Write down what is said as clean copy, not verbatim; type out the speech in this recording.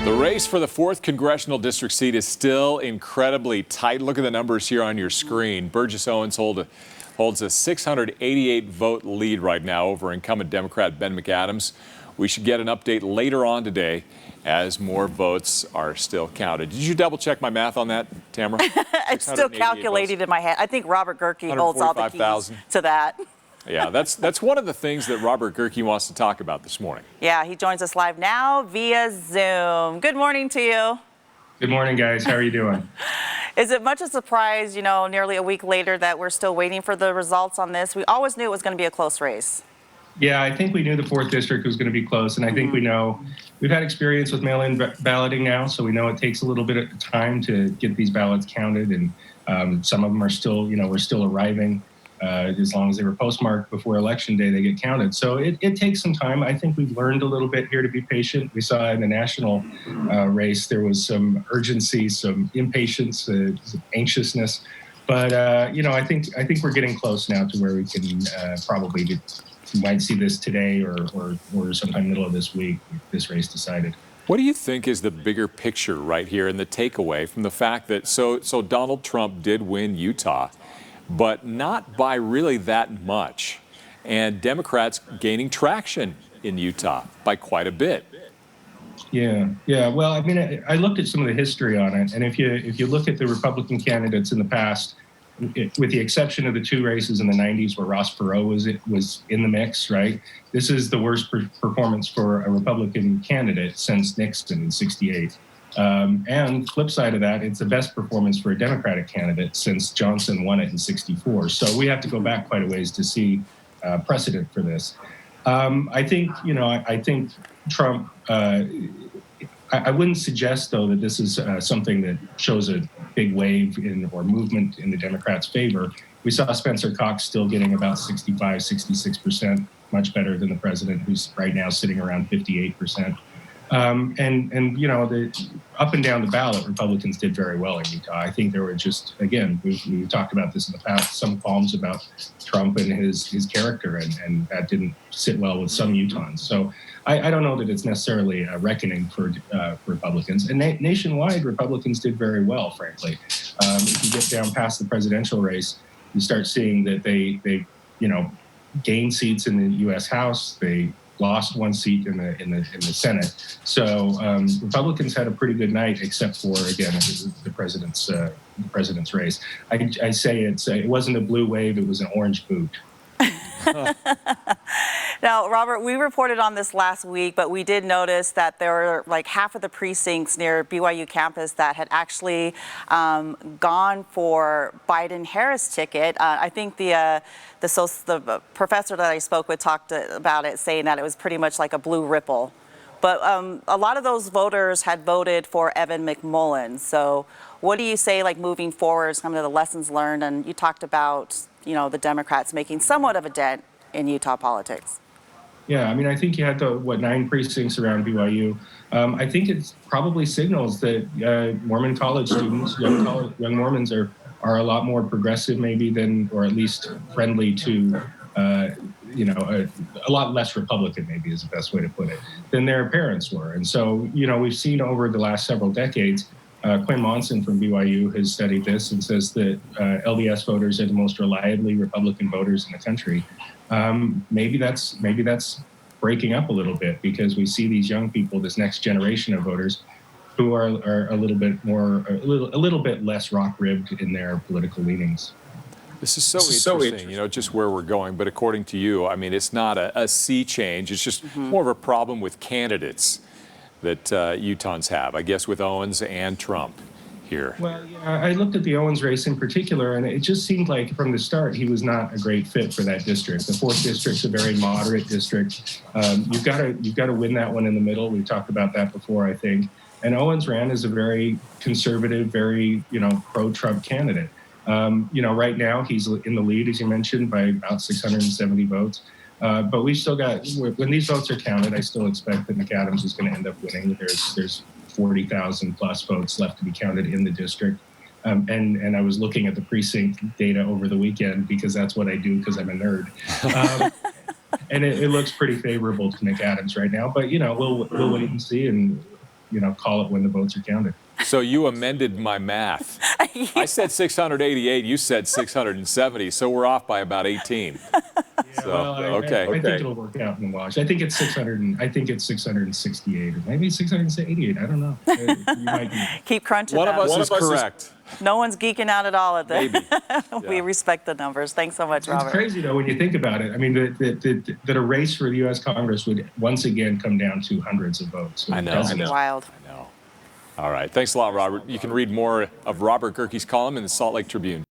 The race for the 4th congressional district seat is still incredibly tight. Look at the numbers here on your screen. Burgess Owens holds a 688 vote lead right now over incumbent Democrat Ben McAdams. We should get an update later on today as more votes are still counted. Did you double check my math on that, Tamara? It's still calculated in my head. I think Robert Gehrke holds all the keys to that. Yeah, that's one of the things that Robert Gehrke wants to talk about this morning. Yeah, he joins us live now via Zoom. Good morning to you. Good morning, guys. How are you doing? Is it much a surprise, nearly a week later that we're still waiting for the results on this? We always knew it was going to be a close race. Yeah, I think we knew the 4th district was going to be close, and I think we know we've had experience with mail-in balloting now, so we know it takes a little bit of time to get these ballots counted, and some of them are still, we're still arriving. As long as they were postmarked before Election Day, they get counted. So it takes some time. I think we've learned a little bit here to be patient. We saw in the national race there was some urgency, some impatience, some anxiousness. But I think we're getting close now to where we can probably you might see this today or sometime middle of this week if this race decided. What do you think is the bigger picture right here and the takeaway from the fact that so Donald Trump did win Utah, but not by really that much, and Democrats gaining traction in Utah by quite a bit? Yeah. Well, I mean, I looked at some of the history on it, and if you look at the Republican candidates in the past, with the exception of the 2 races in the 90s where Ross Perot was in the mix, right? This is the worst performance for a Republican candidate since Nixon in '68. And flip side of that, it's the best performance for a Democratic candidate since Johnson won it in '64. So we have to go back quite a ways to see precedent for this. I think Trump. I wouldn't suggest, though, that this is something that shows a big wave or movement in the Democrats' favor. We saw Spencer Cox still getting about 65, 66%, much better than the president, who's right now sitting around 58%. The up and down the ballot, Republicans did very well in Utah. I think there were just, again, we've talked about this in the past, some qualms about Trump and his character, and that didn't sit well with some Utahns. So I don't know that it's necessarily a reckoning for Republicans. And nationwide, Republicans did very well, frankly. If you get down past the presidential race, you start seeing that they gained seats in the U.S. House. They lost 1 seat in the Senate. So Republicans had a pretty good night, except for, again, the president's race. I say it wasn't a blue wave; it was an orange boot. Now, Robert, we reported on this last week, but we did notice that there were like half of the precincts near BYU campus that had actually gone for Biden-Harris ticket. I think the professor that I spoke with talked about it, saying that it was pretty much like a blue ripple. But a lot of those voters had voted for Evan McMullin. So what do you say, like, moving forward, some of the lessons learned? And you talked about, the Democrats making somewhat of a dent in Utah politics. Yeah, I mean, I think you had 9 precincts around BYU. I think it probably signals that Mormon college students, young Mormons, are a lot more progressive, maybe, than, or at least friendly to, a lot less Republican, maybe is the best way to put it, than their parents were. And so, we've seen over the last several decades, Quinn Monson from BYU has studied this and says that LDS voters are the most reliably Republican voters in the country. Maybe that's breaking up a little bit, because we see these young people, this next generation of voters, who are a little bit less rock-ribbed in their political leanings. This is so interesting, just where we're going. But according to you, I mean, it's not a sea change. It's just more of a problem with candidates that Utahns have, I guess, with Owens and Trump here. Well, yeah, I looked at the Owens race in particular, and it just seemed like from the start he was not a great fit for that district. The 4th district's a very moderate district. You've got to win that one in the middle. We talked about that before, I think. And Owens ran as a very conservative, very pro-Trump candidate. Right now he's in the lead, as you mentioned, by about 670 votes. But we still got, when these votes are counted, I still expect that McAdams is going to end up winning. There's 40,000 plus votes left to be counted in the district. And I was looking at the precinct data over the weekend, because that's what I do, because I'm a nerd. And it looks pretty favorable to McAdams right now. But, we'll wait and see. And call it when the votes are counted. So you amended my math. I said 688, you said 670, so we're off by about 18. So, okay. I think it'll work out in the wash. I think it's 668 or maybe 688. I don't know. You might be. Keep crunching One of them. us is correct. No one's geeking out at all at this. Maybe. We Yeah. respect the numbers. Thanks so much, Robert. It's crazy, though, when you think about it. I mean, that a race for the U.S. Congress would once again come down to hundreds of votes. So I know. It's wild. I know. All right. Thanks a lot, Robert. You can read more of Robert Gehrke's column in the Salt Lake Tribune.